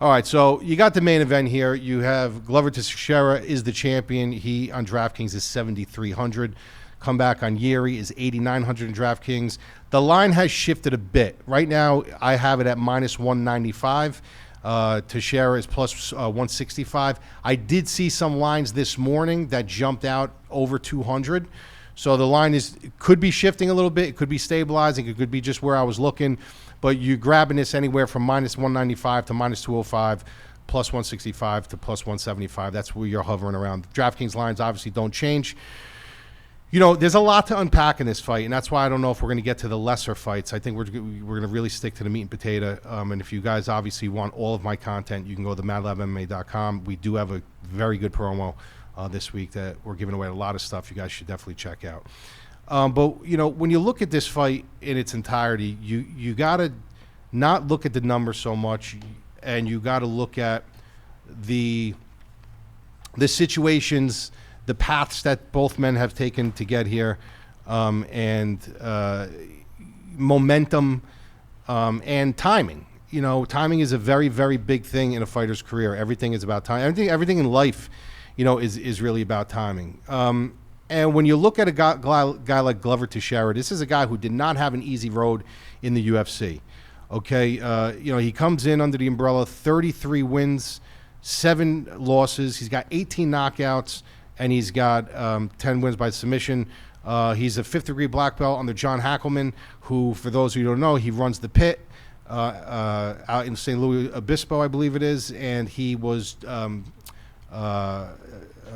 All right, so you got the main event here. You have Glover Teixeira is the champion. He on DraftKings is 7,300. Comeback on Jiri is 8,900 in DraftKings. The line has shifted a bit. Right now, I have it at minus 195. Teixeira is plus 165. I did see some lines this morning that jumped out over 200. So the line could be shifting a little bit. It could be stabilizing. It could be just where I was looking. But you're grabbing this anywhere from minus 195 to minus 205, plus 165 to plus 175. That's where you're hovering around. DraftKings lines obviously don't change. You know, there's a lot to unpack in this fight, and that's why I don't know if we're going to get to the lesser fights. I think we're going to really stick to the meat and potato. And if you guys obviously want all of my content, you can go to MadLabMMA.com. We do have a very good promo this week that we're giving away a lot of stuff you guys should definitely check out. But, you know, when you look at this fight in its entirety, you got to not look at the numbers so much, and you got to look at the situations, the paths that both men have taken to get here, and momentum and timing. You know, timing is a very, very big thing in a fighter's career. Everything is about time. Everything in life, you know, is really about timing. And when you look at a guy like Glover Teixeira, this is a guy who did not have an easy road in the UFC. Okay, you know, he comes in under the umbrella, 33 wins, 7 losses. He's got 18 knockouts, and he's got 10 wins by submission. He's a 5th-degree black belt under John Hackelman, who, for those who don't know, he runs the Pit out in St. Louis Obispo, I believe it is, and he was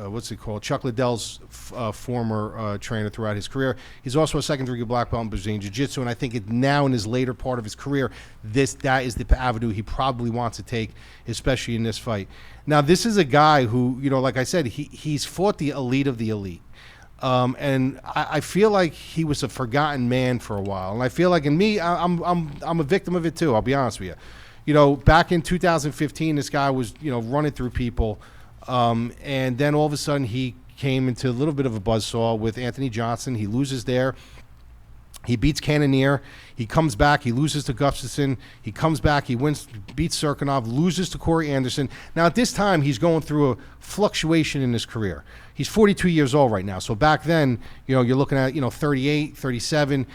what's it called? Chuck Liddell's former trainer throughout his career. He's also a 2nd-degree black belt in Brazilian Jiu-Jitsu, and I think now in his later part of his career, that is the avenue he probably wants to take, especially in this fight. Now, this is a guy who, you know, like I said, he's fought the elite of the elite. And I feel like he was a forgotten man for a while. And I feel like, in me, I'm a victim of it too, I'll be honest with you. You know, back in 2015, this guy was, you know, running through people. And then all of a sudden he came into a little bit of a buzzsaw with Anthony Johnson. He loses there. He beats Cannonier. He comes back. He loses to Gustafsson. He comes back. He wins, beats Serkinov, loses to Corey Anderson. Now, at this time, he's going through a fluctuation in his career. He's 42 years old right now. So back then, you know, you're looking at, you know, 38, 37.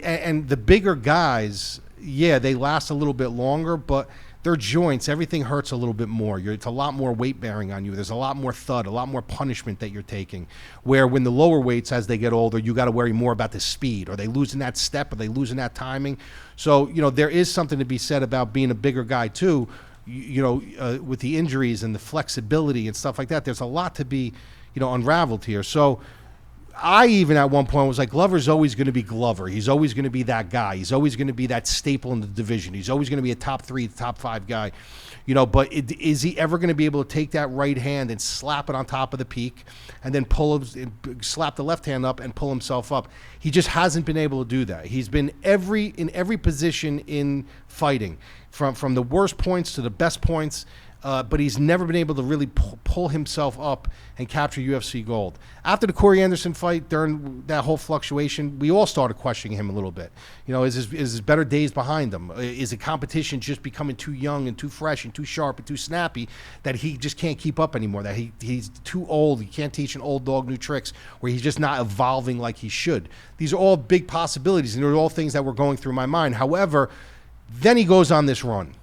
And the bigger guys, yeah, they last a little bit longer, but their joints, everything hurts a little bit more. It's a lot more weight bearing on you. There's a lot more thud, a lot more punishment that you're taking. Where when the lower weights, as they get older, you got to worry more about the speed. Are they losing that step? Are they losing that timing? So, you know, there is something to be said about being a bigger guy too. You know, with the injuries and the flexibility and stuff like that, there's a lot to be, you know, unraveled here. So I even at one point was like, Glover's always going to be Glover. He's always going to be that guy. He's always going to be that staple in the division. He's always going to be a top 3, top 5 guy, you know, but is he ever going to be able to take that right hand and slap it on top of the peak and then slap the left hand up and pull himself up? He just hasn't been able to do that. He's been in every position in fighting, from the worst points to the best points. But he's never been able to really pull himself up and capture UFC gold. After the Corey Anderson fight, during that whole fluctuation, we all started questioning him a little bit. You know, is his better days behind him? Is the competition just becoming too young and too fresh and too sharp and too snappy that he just can't keep up anymore, that he's too old, he can't teach an old dog new tricks, where he's just not evolving like he should? These are all big possibilities, and they're all things that were going through my mind. However, then he goes on this run.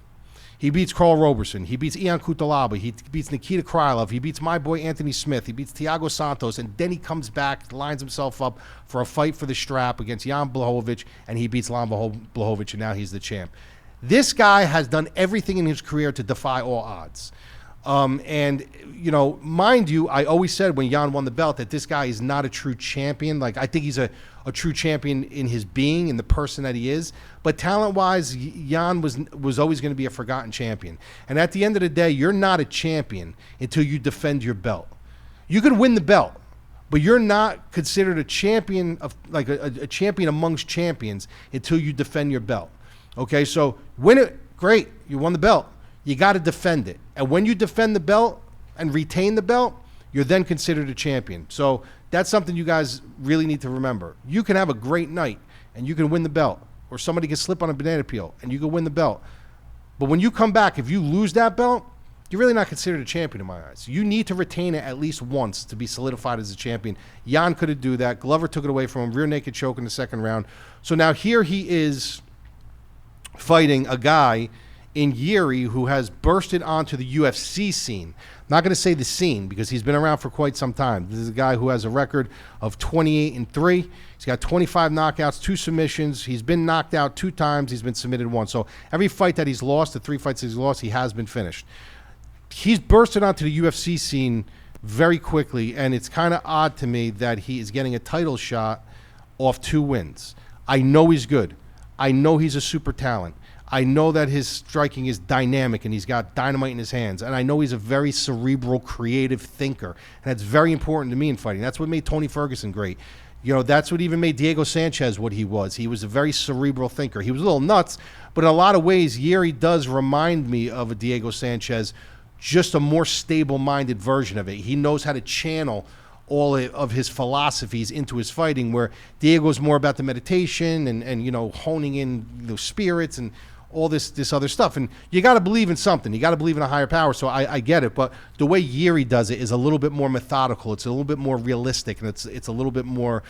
He beats Carl Roberson. He beats Ian Cutelaba. He beats Nikita Krylov. He beats my boy Anthony Smith. He beats Thiago Santos. And then he comes back, lines himself up for a fight for the strap against Jan Blachowicz, and he beats Jan Blachowicz, and now he's the champ. This guy has done everything in his career to defy all odds. And, you know, mind you, I always said when Jan won the belt that this guy is not a true champion. Like, I think he's a true champion in his being and the person that he is. But talent-wise, Jan was always going to be a forgotten champion. And at the end of the day, you're not a champion until you defend your belt. You could win the belt, but you're not considered a champion of like a champion amongst champions until you defend your belt. Okay, so win it, great, you won the belt. You got to defend it. And when you defend the belt and retain the belt, you're then considered a champion. So that's something you guys really need to remember. You can have a great night and you can win the belt, or somebody can slip on a banana peel and you can win the belt. But when you come back, if you lose that belt, you're really not considered a champion in my eyes. You need to retain it at least once to be solidified as a champion. Jan couldn't do that. Glover took it away from him, rear naked choke in the second round. So now here he is fighting a guy in Jiri who has bursted onto the UFC scene. I'm not going to say the scene because he's been around for quite some time. This is a guy who has a record of 28-3. He's got 25 knockouts, 2 submissions. He's been knocked out 2 times. He's been submitted 1. So every fight that he's lost, the 3 fights he's lost, he has been finished. He's bursted onto the UFC scene very quickly, and it's kind of odd to me that he is getting a title shot off 2 wins. I know he's good. I know he's a super talent. I know that his striking is dynamic and he's got dynamite in his hands. And I know he's a very cerebral, creative thinker. And that's very important to me in fighting. That's what made Tony Ferguson great. You know, that's what even made Diego Sanchez what he was. He was a very cerebral thinker. He was a little nuts, but in a lot of ways, Jiri does remind me of a Diego Sanchez, just a more stable-minded version of it. He knows how to channel all of his philosophies into his fighting, where Diego's more about the meditation and you know, honing in the spirits and all this other stuff. And you got to believe in something. You got to believe in a higher power. So I get it. But the way Jiri does it is a little bit more methodical. It's a little bit more realistic, and it's a little bit more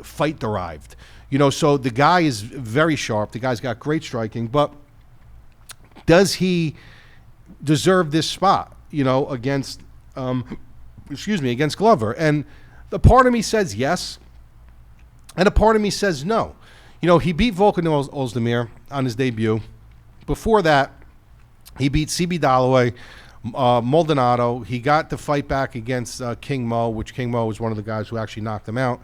fight-derived. You know, so the guy is very sharp. The guy's got great striking. But does he deserve this spot, you know, against against Glover? And the part of me says yes, and a part of me says no. You know, he beat Volkan Ozdemir on his debut. Before that, he beat CB Dalloway, Maldonado. He got the fight back against King Mo, which King Mo was one of the guys who actually knocked him out.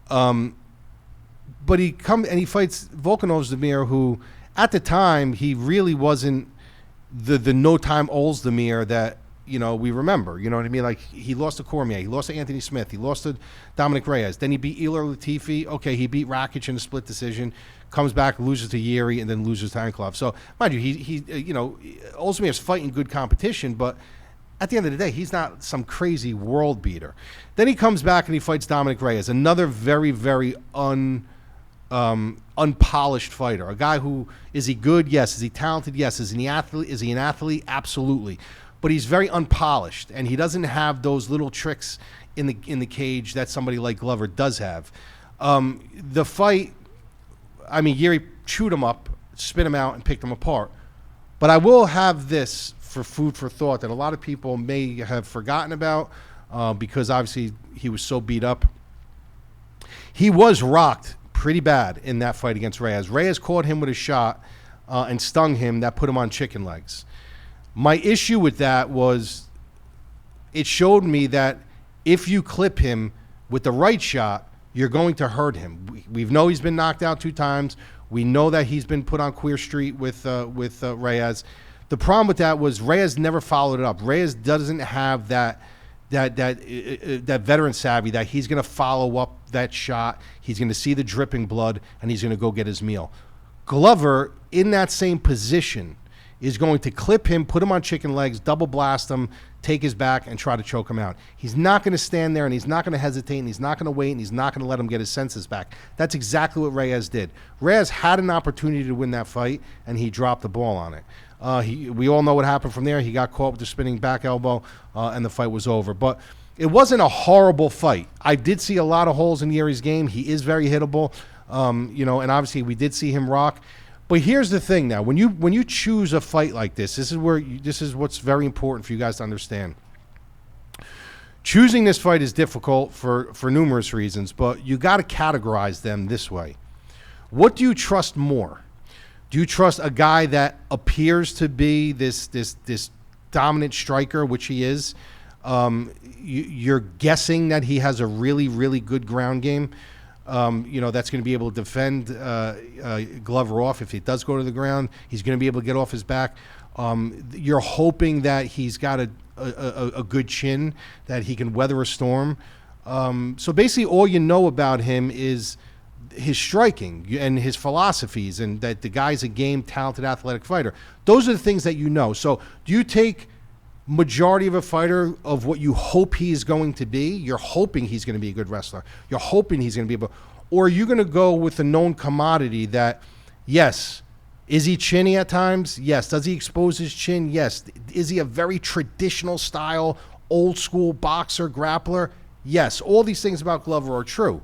But he fights Volkan Ozdemir, who at the time he really wasn't the no-time Ozdemir that, you know, we remember. You know what I mean? Like, he lost to Cormier, he lost to Anthony Smith, he lost to Dominic Reyes, then he beat Ilir Latifi. Okay, he beat Rakic in a split decision, comes back, loses to Jiri, and then loses to Ankalaev. So, mind you, he you know, Ozdemir's fighting good competition, but at the end of the day, he's not some crazy world beater. Then he comes back and he fights Dominic Reyes, another very, very unpolished fighter. A guy who, is he good? Yes. Is he talented? Yes. Is he an athlete? Absolutely. But he's very unpolished, and he doesn't have those little tricks in the cage that somebody like Glover does have. The fight, I mean, Jiri chewed him up, spit him out, and picked him apart. But I will have this for food for thought that a lot of people may have forgotten about because obviously he was so beat up. He was rocked pretty bad in that fight against Reyes. Reyes caught him with a shot and stung him that put him on chicken legs. My issue with that was it showed me that if you clip him with the right shot, you're going to hurt him. We know he's been knocked out 2 times. We know that he's been put on Queer Street with Reyes. The problem with that was Reyes never followed it up. Reyes doesn't have that veteran savvy that he's going to follow up that shot. He's going to see the dripping blood, and he's going to go get his meal. Glover, in that same position, is going to clip him, put him on chicken legs, double blast him, take his back, and try to choke him out. He's not going to stand there, and he's not going to hesitate, and he's not going to wait, and he's not going to let him get his senses back. That's exactly what Reyes did. Reyes had an opportunity to win that fight, and he dropped the ball on it. We all know what happened from there. He got caught with the spinning back elbow, and the fight was over. But it wasn't a horrible fight. I did see a lot of holes in Jiri's game. He is very hittable, you know, and obviously we did see him rock. But here's the thing now, when you choose a fight like this, this is what's very important for you guys to understand. Choosing this fight is difficult for numerous reasons, but you got to categorize them this way. What do you trust more? Do you trust a guy that appears to be this dominant striker, which he is? You're guessing that he has a really, really good ground game. You know, that's going to be able to defend Glover off. If he does go to the ground, he's going to be able to get off his back. You're hoping that he's got a good chin, that he can weather a storm. So basically all you know about him is his striking and his philosophies, and that the guy's a game, talented, athletic fighter. Those are the things that you know. So do you take majority of a fighter of what you hope he's going to be? You're hoping he's going to be a good wrestler. You're hoping he's going to be able, or are you going to go with a known commodity that, yes, Is he chinny at times? Yes. Does he expose his chin? Yes. Is he a very traditional style, old school boxer, grappler? Yes. All these things about Glover are true.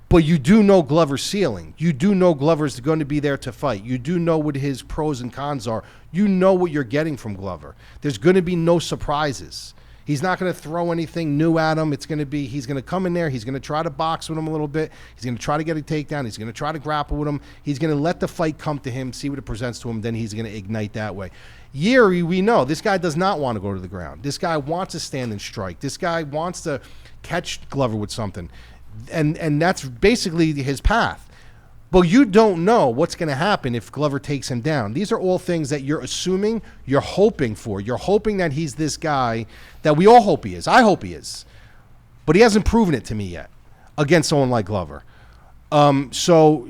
But you do know Glover's ceiling. You do know Glover's going to be there to fight. You do know what his pros and cons are. You know what you're getting from Glover. There's going to be no surprises. He's not going to throw anything new at him. It's going to be, he's going to come in there. He's going to try to box with him a little bit. He's going to try to get a takedown. He's going to try to grapple with him. He's going to let the fight come to him, see what it presents to him. Then he's going to ignite that way. Jiri, we know, this guy does not want to go to the ground. This guy wants to stand and strike. This guy wants to catch Glover with something. And that's basically his path. But you don't know what's going to happen if Glover takes him down. These are all things that you're assuming, you're hoping for. You're hoping that he's this guy that we all hope he is. I hope he is. But he hasn't proven it to me yet against someone like Glover. So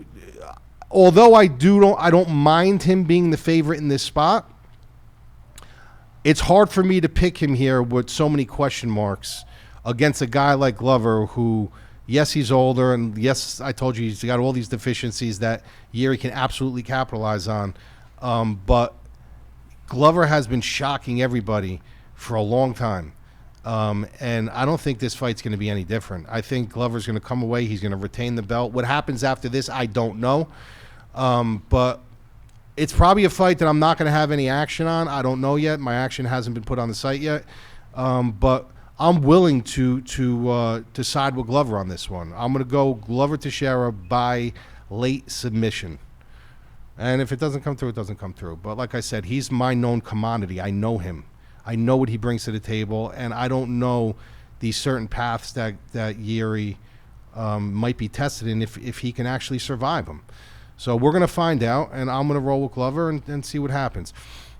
although I don't mind him being the favorite in this spot, it's hard for me to pick him here with so many question marks against a guy like Glover who, yes, he's older, and yes, I told you he's got all these deficiencies that Jiri can absolutely capitalize on. But Glover has been shocking everybody for a long time. And I don't think this fight's going to be any different. I think Glover's going to come away. He's going to retain the belt. What happens after this, I don't know. But it's probably a fight that I'm not going to have any action on. I don't know yet. My action hasn't been put on the site yet. But I'm willing to side with Glover on this one. I'm going to go Glover Teixeira by late submission. And if it doesn't come through, it doesn't come through. But like I said, he's my known commodity. I know him. I know what he brings to the table, and I don't know these certain paths that Jiri might be tested in if he can actually survive them. So we're going to find out, and I'm going to roll with Glover and see what happens.